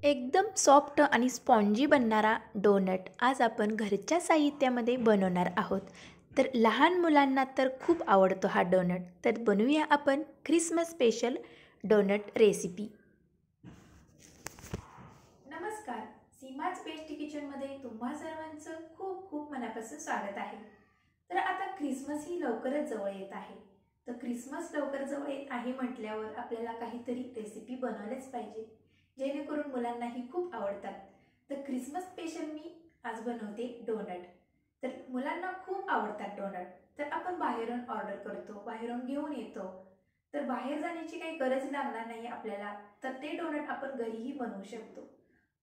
एकदम सॉफ्ट आणि spongy बनणारा doughnut आज आपण घरच्या साहित्यामध्ये बनवणार आहोत. तर लहान मुलांना तर खूप आवडतो हा डोनट. तर बनवूया आपण ख्रिसमस स्पेशल डोनट रेसिपी. नमस्कार, सीमाज बेस्ट किचनमध्ये तुम्हा सर्वांचं खूप खूप मनापासून स्वागत आहे. तर आता ख्रिसमस ही लवकरच जवळ येत आहे. तर ख्रिसमस लवकर जवळ येत आहे म्हटल्यावर आपल्याला काहीतरी रेसिपी बनवलेच पाहिजे, जेणेकरून मुलांनाही खूप आवडतात. तर ख्रिसमस स्पेशल मी आज बनवते डोनट. तर मुलांना खूप आवडतात डोनट. तर आपण बाहेरून ऑर्डर करतो, बाहेरून घेऊन येतो. तर बाहेर जाण्याची काही गरज लागणार नाही आपल्याला. तर ते डोनट आपण घरीही बनवू शकतो,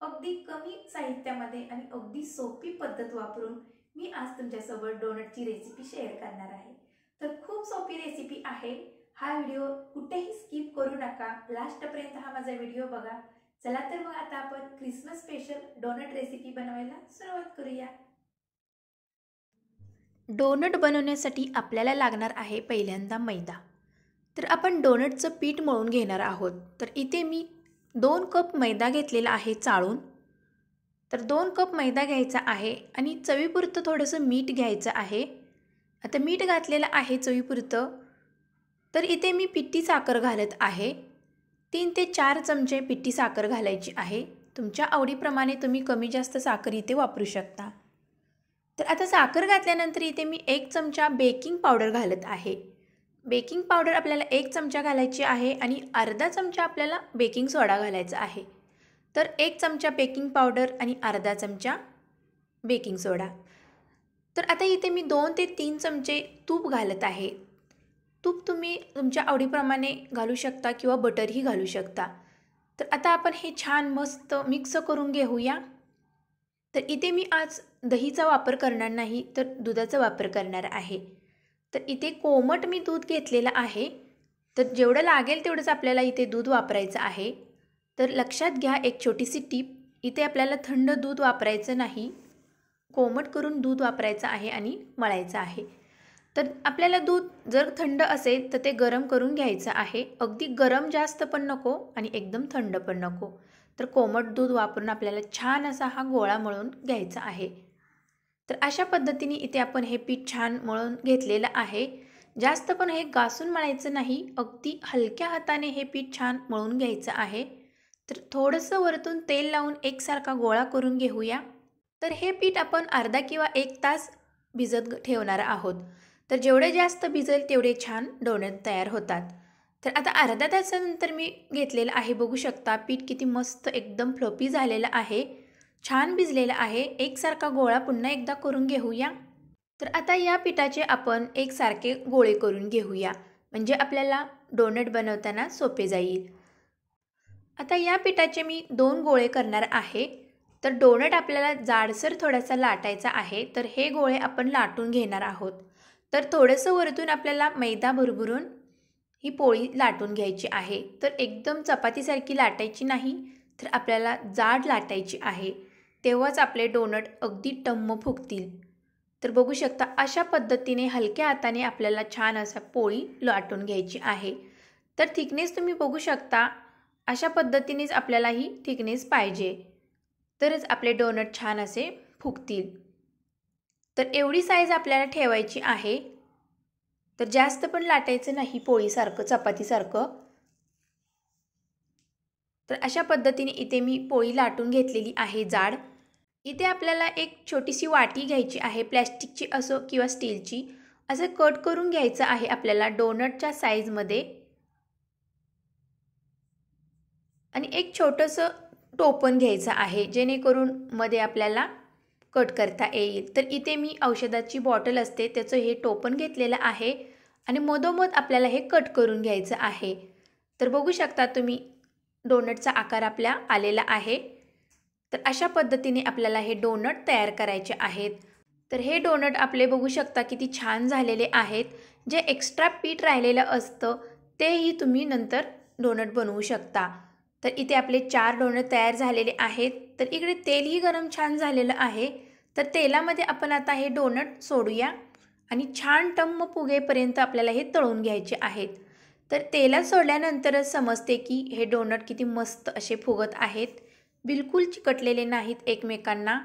अगदी कमी साहित्यामध्ये आणि अगदी सोपी पद्धत वापरून मी आज तुमच्यासोबत डोनटची रेसिपी शेअर करणार आहे. तर खूप सोपी रेसिपी आहे. हा व्हिडिओ कुठेही स्किप करू नका, लास्टपर्यंत हा माझा व्हिडिओ बघा. चला तर मग आता आपण ख्रिसमस स्पेशल डोनट रेसिपी बनवायला सुरुवात करूया. डोनट बनवण्यासाठी आपल्याला लागणार आहे पहिल्यांदा मैदा. तर आपण डोनटचं पीठ मळून घेणार आहोत. तर इथे मी 2 कप मैदा घेतलेला आहे चाळून. तर 2 कप मैदा घ्यायचा आहे आणि चवीपुरतं थोडंसं मीठ घ्यायचं आहे. आता मीठ घातलेलं आहे चवीपुरतं. तर इथे मी पिठी साखर घालत आहे. 3 ते 4 चमचे पिठी साखर घालायची आहे. तुमच्या आवडीप्रमाणे तुम्ही कमी जास्त साखर इथे वापरू शकता. तर आता साखर घातल्यानंतर इथे मी 1 चमचा बेकिंग पावडर घालत आहे. बेकिंग पावडर आपल्याला 1 चमचा घालायची आहे आणि अर्धा चमचा आपल्याला बेकिंग सोडा घालायचा आहे. तर 1 चमचा बेकिंग पावडर आणि अर्धा चमचा बेकिंग सोडा. तर आता इथे मी 2 ते 3 चमचे तूप घालत आहे. तूप तुम्ही तुमच्या आवडीप्रमाणे घालू शकता किंवा बटरही घालू शकता. तर आता आपण हे छान मस्त मिक्स करून घेऊया. तर इथे मी आज दहीचा वापर करणार नाही, तर दुधाचा वापर करणार आहे. तर इथे कोमट मी दूध घेतलेलं आहे. तर जेवढं लागेल तेवढंच आपल्याला इथे दूध वापरायचं आहे. तर लक्षात घ्या एक छोटीशी टीप, इथे आपल्याला थंड दूध वापरायचं नाही, कोमट करून दूध वापरायचं आहे आणि मळायचं आहे. तर आपल्याला दूध जर थंड असेल तर ते गरम करून घ्यायचं आहे. अगदी गरम जास्त पण नको आणि एकदम थंड पण नको. तर कोमट दूध वापरून आपल्याला छान असा हा गोळा मळून घ्यायचा आहे. तर अशा पद्धतीने इथे आपण हे पीठ छान मळून घेतलेलं आहे. जास्त पण हे घासून मळायचं नाही, अगदी हलक्या हाताने हे पीठ छान मळून घ्यायचं आहे. तर थोडंसं वरतून तेल लावून एकसारखा गोळा करून घेऊया. तर हे पीठ आपण अर्धा किंवा 1 तास भिजत ठेवणार आहोत. तर जेवढे जास्त भिजेल तेवढे छान डोनट तयार होतात. तर आता अर्धा तासानंतर मी घेतलेलं आहे. बघू शकता पीठ किती मस्त एकदम फ्लफी झालेलं आहे, छान भिजलेलं आहे. एकसारखा गोळा पुन्हा एकदा करून घेऊया. तर आता या पिठाचे आपण एकसारखे गोळे करून घेऊया, म्हणजे आपल्याला डोनट बनवताना सोपे जाईल. आता या पिठाचे मी 2 गोळे करणार आहे. तर डोनट आपल्याला जाडसर थोडासा लाटायचा आहे. तर हे गोळे आपण लाटून घेणार आहोत. तर थोडंसं वरतून आपल्याला मैदा भरभरून ही पोळी लाटून घ्यायची आहे. तर एकदम चपातीसारखी लाटायची नाही, तर आपल्याला जाड लाटायची आहे. तेव्हाच आपले डोनट अगदी टम्म फुगतील. तर बघू शकता अशा पद्धतीने हलक्या हाताने आपल्याला छान असा पोळी लाटून घ्यायची आहे. तर थिकनेस तुम्ही बघू शकता, अशा पद्धतीनेच आपल्याला ही थिकनेस पाहिजे, तरच आपले डोनट छान असे फुगतील. तर एवढी साईज आपल्याला ठेवायची आहे. तर जास्त पण लाटायचं नाही पोळीसारखं, चपातीसारखं. तर अशा पद्धतीने इथे मी पोळी लाटून घेतलेली आहे जाड. इथे आपल्याला एक छोटीशी वाटी घ्यायची आहे, प्लॅस्टिकची असो किंवा स्टीलची. असं कट करून घ्यायचं आहे आपल्याला डोनटच्या साईजमध्ये. आणि एक छोटंसं टोपण घ्यायचं आहे, जेणेकरून मध्ये आपल्याला कट करता येईल. तर इथे मी औषधाची बॉटल असते त्याचं हे टोपण घेतलेलं आहे आणि मधोमध आपल्याला हे कट करून घ्यायचं आहे. तर बघू शकता तुम्ही डोनटचा आकार आपल्या आलेला आहे. तर अशा पद्धतीने आपल्याला हे डोनट तयार करायचे आहेत. तर हे डोनट आपले बघू शकता किती छान झालेले आहेत. जे एक्स्ट्रा पीठ राहिलेलं असतं तेही तुम्ही नंतर डोनट बनवू शकता. तर इथे आपले 4 डोनट तयार झालेले आहेत. तर इकडे तेलही गरम छान झालेलं आहे. तर तेलामध्ये आपण आता हे डोनट सोडूया आणि छान टम्म फुगेपर्यंत आपल्याला हे तळून घ्यायचे आहेत. तर तेलात सोडल्यानंतरच समजते की हे डोनट किती मस्त असे फुगत आहेत. बिलकुल चिकटलेले नाहीत एकमेकांना।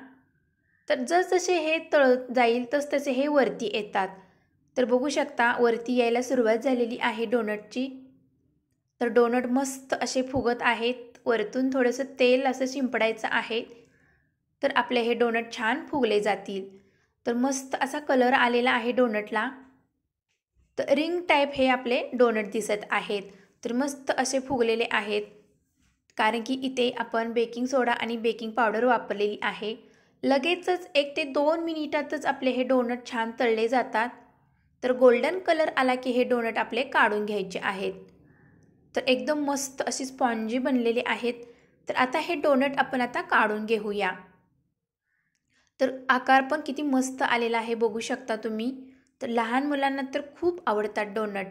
तर जसजसे हे तळत जाईल तसतसे हे वरती येतात। तर बघू शकता वरती यायला सुरुवात झालेली आहे डोनटची। तर डोनट मस्त असे फुगत आहेत। वरतून थोडंसं तेल असं शिंपडायचं आहे, तर आपले हे डोनट छान फुगले जातील। तर मस्त असा कलर आलेला आहे डोनटला। तर रिंग टाईप हे आपले डोनट दिसत आहेत। तर मस्त असे फुगलेले आहेत, कारण की इथे आपण बेकिंग सोडा आणि बेकिंग पावडर वापरलेली आहे। लगेचच 1 ते 2 मिनिटातच आपले हे डोनट छान तळले जातात। तर गोल्डन कलर आला की हे डोनट आपले काढून घ्यायचे आहेत। तर एकदम मस्त अशी स्पॉन्जी बनलेले आहेत। तर आता हे डोनट आपण आता काढून घेऊया। तर आकार पण किती मस्त आलेला आहे बघू शकता तुम्ही। तर लहान मुलांना तर खूप आवडतात डोनट।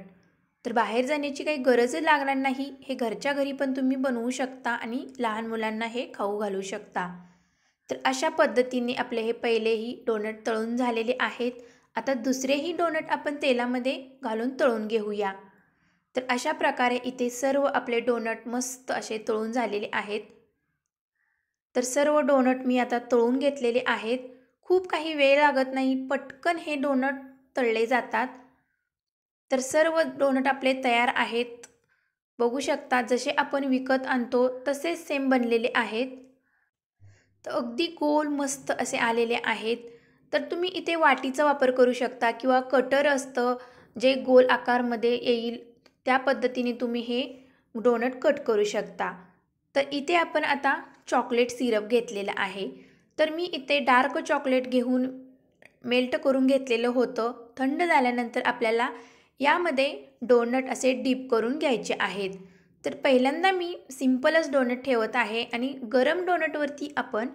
तर बाहेर जाण्याची काही गरजच लागणार नाही। हे घरच्या घरी पण तुम्ही बनवू शकता आणि लहान मुलांना हे खाऊ घालू शकता। तर अशा पद्धतीने आपले हे पहिलेही डोनट तळून झालेले आहेत। आता दुसरेही डोनट आपण तेलामध्ये घालून तळून घेऊया। तर अशा प्रकारे इथे सर्व आपले डोनट मस्त असे तळून झालेले आहेत। तर सर्व डोनट मी आता तळून घेतलेले आहेत। खूप काही वेळ लागत नाही, पटकन हे डोनट तळले जातात। तर सर्व डोनट आपले तयार आहेत। बघू शकता जसे आपण विकत आणतो तसेच सेम बनलेले आहेत। तर अगदी गोल मस्त असे आलेले आहेत। तर तुम्ही इथे वाटीचा वापर करू शकता किंवा कटर असतं जे गोल आकारमध्ये येईल, त्या पद्धतीने तुम्ही हे डोनट कट करू शकता। तर इथे आपण आता चॉकलेट सिरप घेतलेलं आहे। तर मी इथे डार्क चॉकलेट घेऊन मेल्ट करून घेतलेलं होतं। थंड झाल्यानंतर आपल्याला यामध्ये डोनट असे डीप करून घ्यायचे आहेत। तर पहिल्यांदा मी सिंपलच डोनट ठेवत आहे आणि गरम डोनटवरती आपण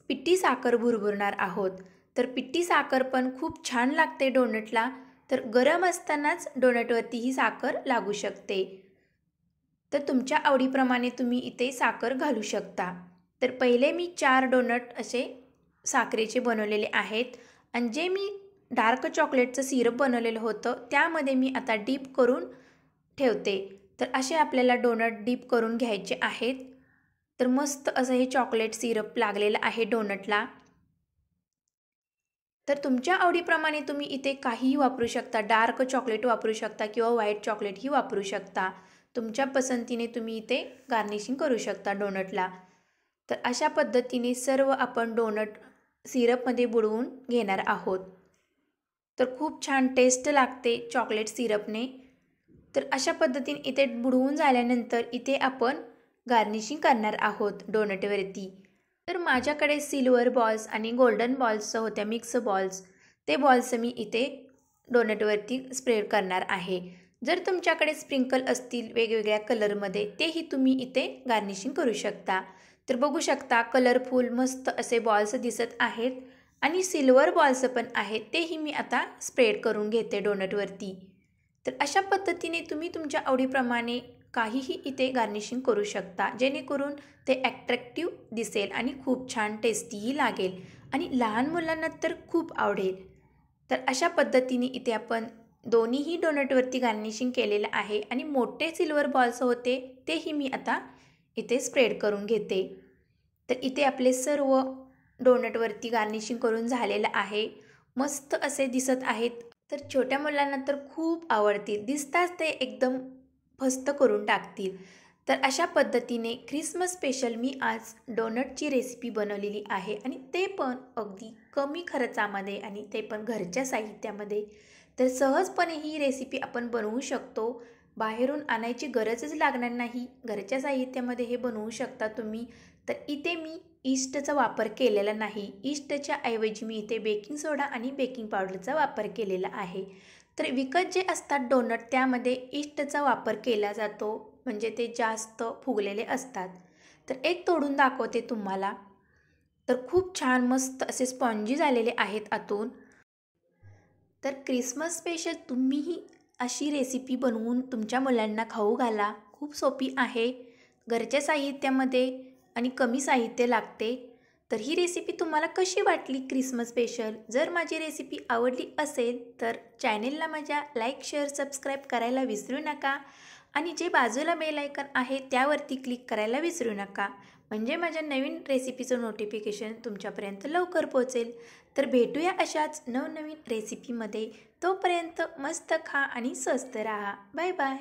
पिठी साखर भुरभुरणार आहोत। तर पिठी साखर पण खूप छान लागते डोनटला। तर गरम असतानाच डोनटवरती ही साखर लागू शकते। तर तुमच्या आवडीप्रमाणे तुम्ही इथे साखर घालू शकता। तर पहिले मी 4 डोनट असे साखरेचे बनवलेले आहेत आणि जे मी डार्क चॉकलेटचं सिरप बनवलेलं होतं त्यामध्ये मी आता डीप करून ठेवते। तर असे आपल्याला डोनट डीप करून घ्यायचे आहेत। तर मस्त असं हे चॉकलेट सिरप लागलेलं आहे डोनटला। तर तुमच्या आवडीप्रमाणे तुम्ही इथे काहीही वापरू शकता। डार्क चॉकलेट वापरू शकता किंवा व्हाईट चॉकलेटही वापरू शकता। तुमच्या पसंतीने तुम्ही इथे गार्निशिंग करू शकता डोनटला। तर अशा पद्धतीने सर्व आपण डोनट सिरपमध्ये बुडवून घेणार आहोत। तर खूप छान टेस्ट लागते चॉकलेट सिरपने। तर अशा पद्धतीने इथे बुडवून झाल्यानंतर इथे आपण गार्निशिंग करणार आहोत डोनटवरती। तर माझ्याकडे सिल्वर बॉल्स आणि गोल्डन बॉल्स होत्या, मिक्स बॉल्स। ते बॉल्स मी इथे डोनटवरती स्प्रेड करणार आहे। जर तुमच्याकडे स्प्रिंकल असतील वेगवेगळ्या कलरमध्ये तेही तुम्ही इथे गार्निशिंग करू शकता। तर बघू शकता कलरफुल मस्त असे बॉल्स दिसत आहेत आणि सिल्वर बॉल्स पण आहेत, तेही मी आता स्प्रेड करून घेते डोनटवरती। तर अशा पद्धतीने तुम्ही तुमच्या आवडीप्रमाणे काहीही इथे गार्निशिंग करू शकता, जेणेकरून ते ॲट्रॅक्टिव्ह दिसेल आणि खूप छान टेस्टीही लागेल आणि लहान मुलांना तर खूप आवडेल। तर अशा पद्धतीने इथे आपण दोन्हीही डोनटवरती गार्निशिंग केलेलं आहे आणि मोठे सिल्वर बॉल्स होते तेही मी आता इथे स्प्रेड करून घेते। तर इथे आपले सर्व डोनटवरती गार्निशिंग करून झालेलं आहे। मस्त असे दिसत आहेत। तर छोट्या मुलांना तर खूप आवडतील, दिसताच ते एकदम फस्त करून टाकतील। तर अशा पद्धतीने ख्रिसमस स्पेशल मी आज डोनटची रेसिपी बनवलेली आहे आणि ते पण अगदी कमी खर्चामध्ये आणि ते पण घरच्या साहित्यामध्ये। तर सहजपणे ही रेसिपी आपण बनवू शकतो, बाहेरून आणायची गरजच लागणार नाही। घरच्या साहित्यामध्ये हे बनवू शकता तुम्ही। तर इथे मी ईस्टचा वापर केलेला नाही, ईस्टच्या ऐवजी मी इथे बेकिंग सोडा आणि बेकिंग पावडरचा वापर केलेला आहे। तर विकत जे असतात डोनट त्यामध्ये ईस्टचा वापर केला जातो, म्हणजे ते जास्त फुगलेले असतात। तर एक तोडून दाखवते तुम्हाला। तर खूप छान मस्त असे स्पॉन्जी झालेले आहेत आतून। तर क्रिसमस स्पेशल तुम्हीही अशी रेसिपी बनवून तुमच्या मुलांना खाऊ घाला। खूप सोपी आहे, घरच्या साहित्यामध्ये आणि कमी साहित्य लागते। तर ही रेसिपी तुम्हाला कशी वाटली क्रिसमस स्पेशल? जर माझी रेसिपी आवडली असेल तर चॅनेलला माझ्या लाईक, शेअर, सबस्क्राईब करायला विसरू नका आणि जे बाजूला बेल आयकॉन आहे त्यावरती क्लिक करायला विसरू नका, म्हणजे माझ्या नवीन रेसिपीचं नोटिफिकेशन तुमच्यापर्यंत लवकर पोहोचेल. तर भेटूया अशाच नवनवीन रेसिपीमध्ये. तोपर्यंत मस्त खा आणि स्वस्त राहा. Bye bye.